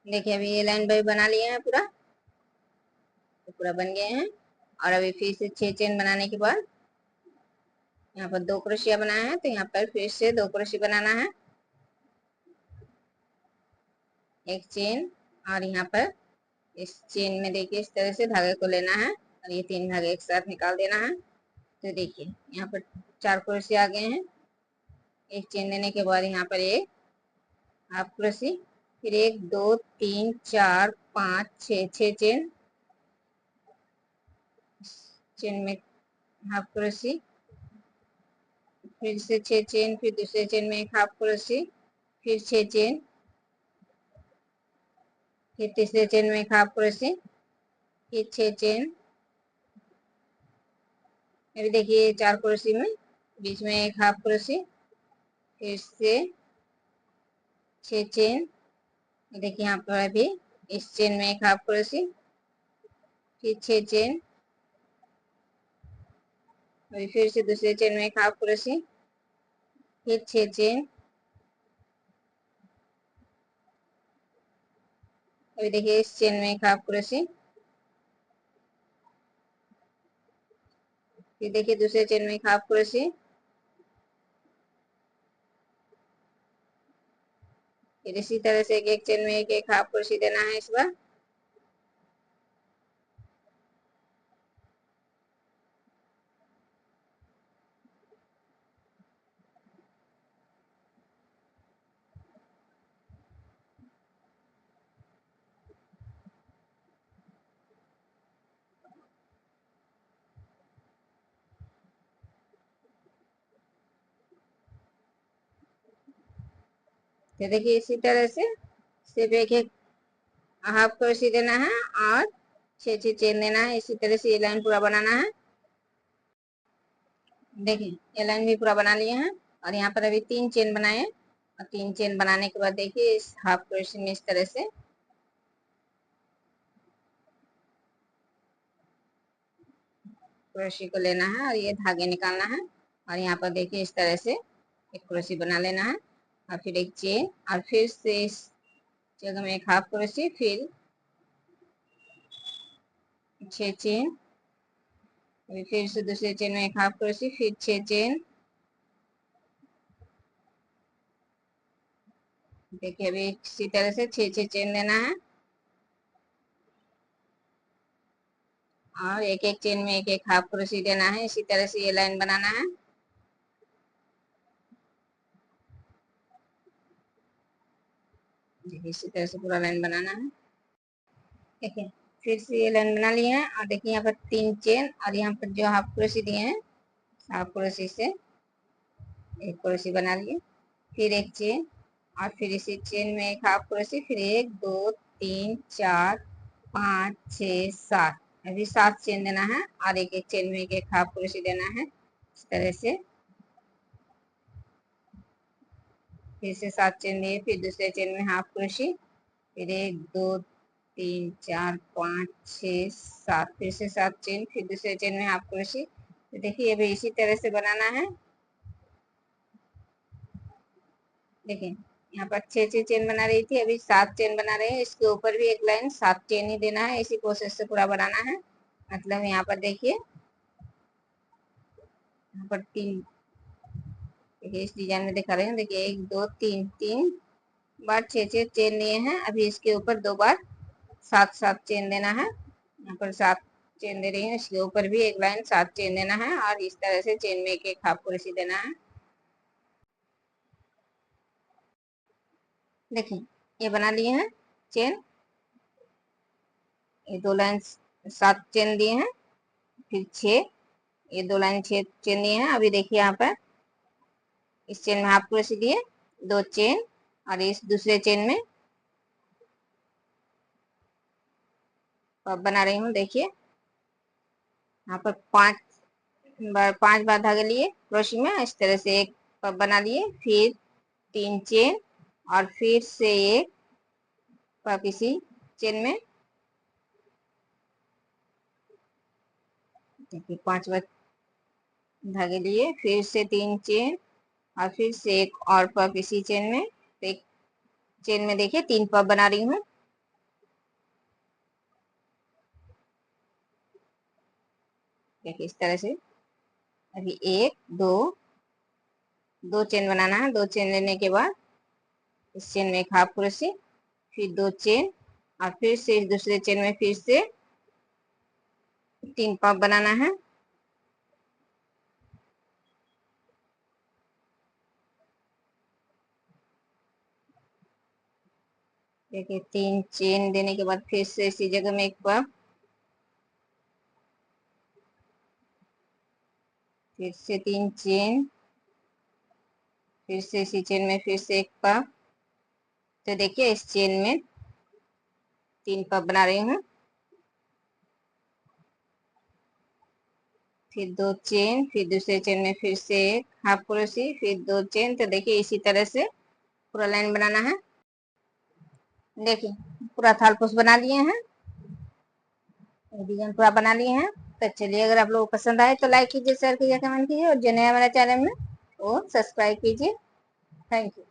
देखिए अभी ये लाइन भी बना लिए हैं पूरा, तो पूरा बन गए हैं। और अभी फिर से 6 चेन बनाने के बाद यहाँ पर 2 क्रोशिया बनाया है, तो यहाँ पर फिर से 2 क्रोशी बनाना है, एक चेन। और यहाँ पर इस चेन में देखिए इस तरह से धागे को लेना है और ये 3 धागे एक साथ निकाल देना है। तो देखिए यहाँ पर 4 क्रोशी आ गए हैं। एक चेन लेने के बाद यहाँ पर एक हाफ क्रोशी, फिर 1 2 3 4 5 6 चेन, चेन में हाफ क्रोशी, फिर से 6 चेन, फिर दूसरे चेन में एक हाफ क्रोशी, फिर 6 चेन, फिर तीसरे चेन में एक हाफ क्रोशी, फिर 6 चेन। अभी देखिए 4 क्रोशी में बीच में एक हाफ क्रोशी, फिर से 6 चेन। देखिए यहाँ पर अभी इस चेन में एक हाफ क्रोशी, फिर 6 चेन, अभी फिर से दूसरे चेन में एक हाफ क्रोशी, फिर 6 चेन। अभी देखिए इस चेन में एक हाफ क्रोशी, फिर देखिए दूसरे चेन में एक हाफ क्रोशी, फिर इसी तरह से एक चेन में एक हाफ क्रोशी देना है इस बार। तो देखिए इसी तरह से सिर्फ एक हाफ क्रोशी देना है और 6 चेन देना है। इसी तरह से ये लाइन पूरा बनाना है। देखिए ये लाइन भी पूरा बना लिए हैं और यहाँ पर अभी 3 चेन बनाए, और 3 चेन बनाने के बाद देखिए इस हाफ क्रोशी में इस तरह से क्रोशी को लेना है और ये धागे निकालना है। और यहाँ पर देखिए इस तरह से एक क्रोशी बना लेना है और फिर एक चेन, और फिर से इस जगह में एक हाफ क्रोशी, फिर 6 चेन, फिर से दूसरे चेन में एक हाफ क्रोशी, फिर 6 चेन। देखिए अभी इसी तरह से 6 चेन देना है और एक चेन में एक हाफ क्रोशी देना है। इसी तरह से ये लाइन बनाना है। देखिए इसी तरह से पूरा लाइन बनाना है। देखिए फिर से ये लाइन बना लिए हैं और देखिए यहाँ पर 3 चेन, और यहाँ पर जो हाफ क्रोशी दिए हैं हाफ क्रोशी से एक क्रोशी बना लिए, फिर एक चेन, और फिर इसी चेन में एक हाफ क्रोशी, फिर 1 2 3 4 5 6 7, अभी 7 चेन देना है और एक चेन में एक हाफ क्रोशी देना है इस तरह से। फिर से 7 चेन दिए, फिर दूसरे चेन में हाफ क्रोशी, फिर 1 2 3 4 5 6 7, फिर से 7 चेन, फिर दूसरे चेन में हाफ क्रोशी। तो देखिए अभी इसी तरह से बनाना है। देखिए यहाँ पर 6 चेन बना रही थी, अभी 7 चेन बना रहे हैं। इसके ऊपर भी एक लाइन 7 चेन ही देना है। इसी प्रोसेस से पूरा बनाना है। मतलब यहाँ पर देखिए यहाँ पर 3, देखिए इस डिजाइन में दिखा रहे हैं। देखिए 1 2 3, 3 बार 6 चेन लिए हैं। अभी इसके ऊपर 2 बार 7 चेन देना है। यहाँ पर 7 चेन दे रही है, इसके ऊपर भी एक लाइन 7 चेन देना है और इस तरह से चेन में एक हाफ क्रोशी देना है। देखिए ये बना लिए हैं चेन, ये 2 लाइन 7 चेन दिए हैं, फिर 6, ये 2 लाइन 6 चेन दिए हैं। अभी देखिए यहाँ पर इस चेन में हाफ क्रोशी दिए, 2 चेन, और इस दूसरे चेन में पब बना रही हूँ। देखिए यहाँ पर 5 बार धागे लिए क्रोशी में, इस तरह से एक पब बना लिए, फिर 3 चेन, और फिर से एक पब इसी चेन में। देखिए 5 बार धागे लिए, फिर से 3 चेन, और फिर से एक और पब इसी चेन में। तो एक चेन में देखिए 3 पब बना रही हूँ। देखिए इस तरह से। अभी एक दो चेन बनाना है। 2 चेन लेने के बाद इस चेन में एक हाफ क्रोशे, फिर 2 चेन, और फिर से इस दूसरे चेन में फिर से 3 पॉप बनाना है। देखिए 3 चेन देने के बाद फिर से इसी जगह में एक पॉप, फिर से 3 चेन, फिर से इसी चेन में फिर से एक पॉप। तो देखिए इस चेन में 3 पॉप बना रही हूँ। फिर 2 चेन, फिर दूसरे चेन में फिर से एक हाफ क्रोशे, फिर 2 चेन। तो देखिए इसी तरह से पूरा लाइन बनाना है। देखिए पूरा थाल पोस्ट बना लिए हैं, डिजाइन पूरा बना लिए हैं। तो चलिए, अगर आप लोगों को पसंद आए तो लाइक कीजिए, शेयर कीजिए, कमेंट कीजिए, और जो नया मेरा चैनल में वो सब्सक्राइब कीजिए। Thank you.